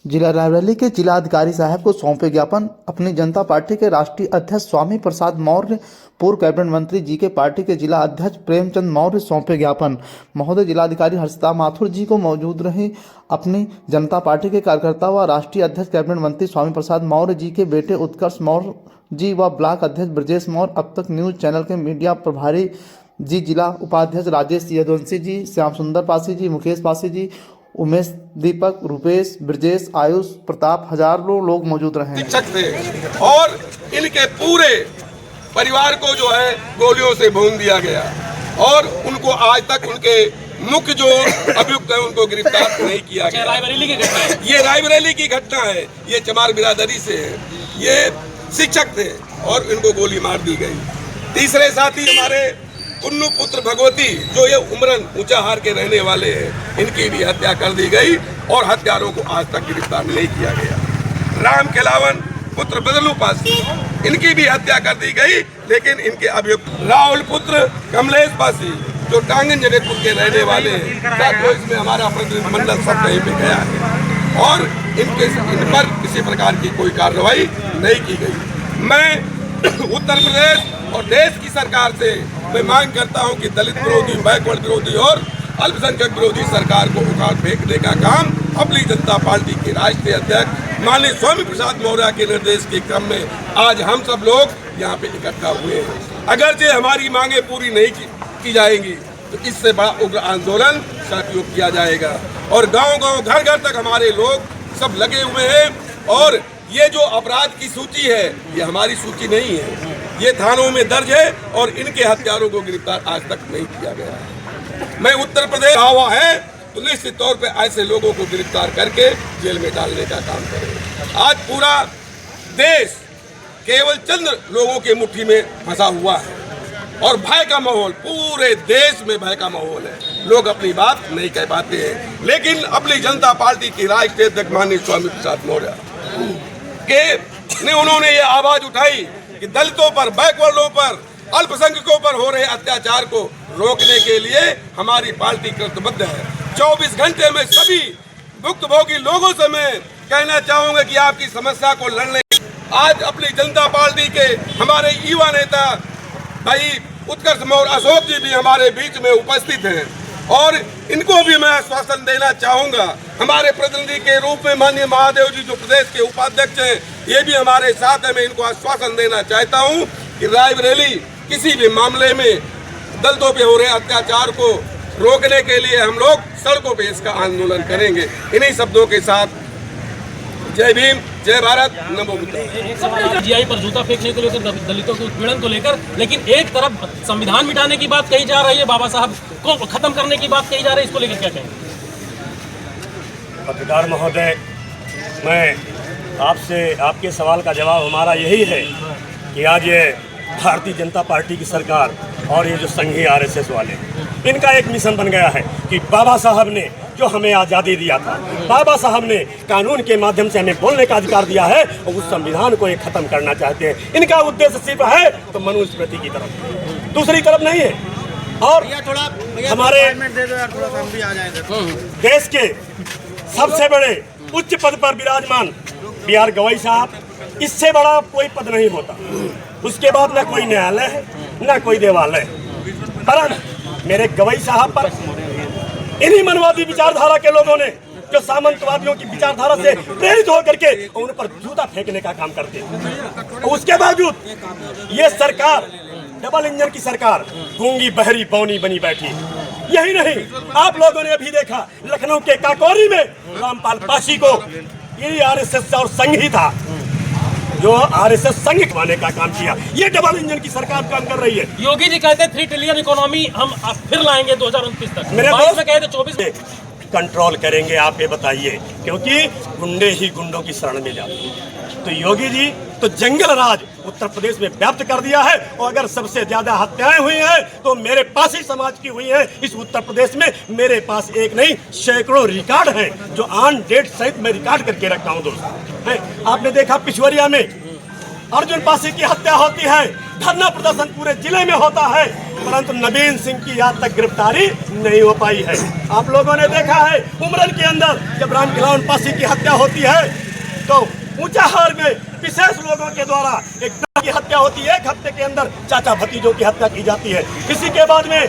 जिला रायबरेली के जिला अधिकारी साहब को सौंपे ज्ञापन। अपनी जनता पार्टी के राष्ट्रीय अध्यक्ष स्वामी प्रसाद मौर्य, पूर्व कैबिनेट मंत्री जी के पार्टी के जिला अध्यक्ष प्रेमचंद मौर्य सौंपे ज्ञापन। महोदय जिलाधिकारी हर्षिता माथुर जी को मौजूद रहे। अपनी जनता पार्टी के कार्यकर्ता व राष्ट्रीय अध्यक्ष कैबिनेट मंत्री स्वामी प्रसाद मौर्य जी के बेटे उत्कर्ष मौर्य जी व ब्लॉक अध्यक्ष ब्रजेश मौर्य, अब तक न्यूज चैनल के मीडिया प्रभारी जी, जिला उपाध्यक्ष राजेश यदुवंशी जी, श्याम सुंदर पासी जी, मुकेश पासी जी, उमेश, दीपक, रुपेश, ब्रजेश, आयुष, प्रताप, हजारों लोग मौजूद रहे। शिक्षक थे और इनके पूरे परिवार को जो है गोलियों से भून दिया गया और उनको आज तक उनके मुख्य जो अभियुक्त है उनको गिरफ्तार नहीं किया गया। रायबरेली की घटना है, ये रायबरेली की घटना है। ये चमार बिरादरी से है। ये शिक्षक थे और इनको गोली मार दी गई। तीसरे साथी हमारे पुन्नू पुत्र भगवती, जो ये उमरन ऊंचाहार के रहने वाले हैं, इनकी भी हत्या कर दी गई और हत्यारों को आज तक गिरफ्तार नहीं किया गया। राम केलावन पुत्र बदलू पासी, इनकी भी हत्या कर दी गई, लेकिन इनके अभियुक्त राहुल पुत्र कमलेश पासी, जो टांगन जगतपुर के रहने वाले हैं, तो इसमें हमारा प्रतिनिधिमंडल सब कहीं पे गया है और इन पर किसी प्रकार की कोई कार्रवाई नहीं की गई। मैं उत्तर प्रदेश और देश की सरकार से मैं मांग करता हूं कि दलित विरोधी, बैकवर्ड विरोधी और अल्पसंख्यक विरोधी सरकार को उखाड़ फेंकने का काम अपनी जनता पार्टी के राष्ट्रीय अध्यक्ष माननीय स्वामी प्रसाद मौर्य के निर्देश के क्रम में आज हम सब लोग यहाँ पे इकट्ठा हुए हैं। अगर जो हमारी मांगे पूरी नहीं की जाएंगी तो इससे बड़ा उग्र आंदोलन सड़क किया जाएगा और गांव-गांव, घर-घर तक हमारे लोग सब लगे हुए हैं। और ये जो अपराध की सूची है, ये हमारी सूची नहीं है, ये थानों में दर्ज है और इनके हत्यारों को गिरफ्तार आज तक नहीं किया गया है। मैं उत्तर प्रदेश हुआ है तो निश्चित तौर पे ऐसे लोगों को गिरफ्तार करके जेल में डालने का काम करेंगे। आज पूरा देश केवल चंद लोगों के मुट्ठी में फंसा हुआ है और भय का माहौल, पूरे देश में भय का माहौल है। लोग अपनी बात नहीं कह पाते हैं, लेकिन अपनी जनता पार्टी की राष्ट्रीय अध्यक्ष माननीय स्वामी प्रसाद मौर्य के उन्होंने ये आवाज उठाई कि दलितों पर, बैकवर्डों पर, अल्पसंख्यकों पर हो रहे अत्याचार को रोकने के लिए हमारी पार्टी प्रतिबद्ध है। 24 घंटे में सभी भुक्तभोगी लोगों से मैं कहना चाहूंगा कि आपकी समस्या को लड़ने आज अपनी जनता पार्टी के हमारे युवा नेता भाई उत्कर्ष मौर्य, अशोक जी भी हमारे बीच में उपस्थित हैं और इनको भी मैं आश्वासन देना चाहूंगा। हमारे प्रतिनिधि के रूप में माननीय महादेव जी, जो प्रदेश के उपाध्यक्ष हैं, ये भी हमारे साथ है। मैं इनको आश्वासन देना चाहता हूं कि रायबरेली किसी भी मामले में दलितों पे हो रहे अत्याचार को रोकने के लिए हम लोग सड़कों पे इसका आंदोलन करेंगे। इन्हीं शब्दों के साथ जय भीम, जय भारत, नमो बुद्धाय। जीआई पर जूता फेंकने को लेकर, दलितों के उत्पीड़न को लेकर, लेकिन एक तरफ संविधान मिटाने की बात कही जा रही है, बाबा साहब को खत्म करने की बात कही जा रही है, इसको लेकर क्या कहेंगे? पत्रकार महोदय, मैं आपसे आपके सवाल का जवाब हमारा यही है कि आज ये भारतीय जनता पार्टी की सरकार और ये जो संघीय आरएसएस वाले, इनका एक मिशन बन गया है कि बाबा साहब ने जो हमें आज़ादी दिया था, बाबा साहब ने कानून के माध्यम से हमें बोलने का अधिकार दिया है और उस संविधान को ये खत्म करना चाहते हैं। इनका उद्देश्य सिर्फ है तो मनुस्मृति की तरफ, दूसरी तरफ नहीं है। और हमारे देश के सबसे बड़े उच्च पद पर विराजमान बी.आर. गवई साहब, इससे बड़ा कोई पद नहीं होता। उसके बाद न कोई न्यायालय है, न कोई देवालय, परंतु मेरे गवई साहब पर इन्हीं मनवादी विचारधारा के लोगों ने, जो सामंतवादियों की विचारधारा से प्रेरित होकर के उन पर जूता फेंकने का काम करते हैं। उसके बावजूद ये सरकार, डबल इंजन की सरकार, गूंगी बहरी बौनी बनी बैठी। यही नहीं, आप लोगों ने अभी देखा लखनऊ के काकोरी में रामपाल पासी को ये आरएसएस और संघ ही था जो आरएसएस संघ बनाने का काम किया। ये डबल इंजन की सरकार काम कर रही है। योगी जी कहते हैं 3 ट्रिलियन इकोनॉमी हम फिर लाएंगे 2029 तक। मेरे दोस्त में कहते 24 कंट्रोल करेंगे, आप ये बताइए, क्योंकि गुंडे ही गुंडों की शरण में जाते हैं। तो योगी जी तो जंगल राज उत्तर प्रदेश में व्याप्त कर दिया है और अगर सबसे ज्यादा हत्याएं हुई हैं तो मेरे पास ही समाज की हुई हैं। इस उत्तर प्रदेश में मेरे पास एक नहीं सैकड़ों रिकॉर्ड हैं जो ऑन डेट सहित मैं रिकॉर्ड करके रखा हूं दोस्तों। आपने देखा पिछवरिया में अर्जुन पासी की हत्या होती है, धरना प्रदर्शन पूरे जिले में होता है, परंतु नवीन सिंह की आज तक गिरफ्तारी नहीं हो पाई है। आप लोगों ने देखा है उमरन के अंदर जब रामखिलावन पासी की हत्या होती है तो ऊंचाहार में विशेष लोगों के द्वारा एक की हत्या होती है। 1 हफ्ते के अंदर चाचा भतीजों की हत्या की जाती है। इसी के बाद में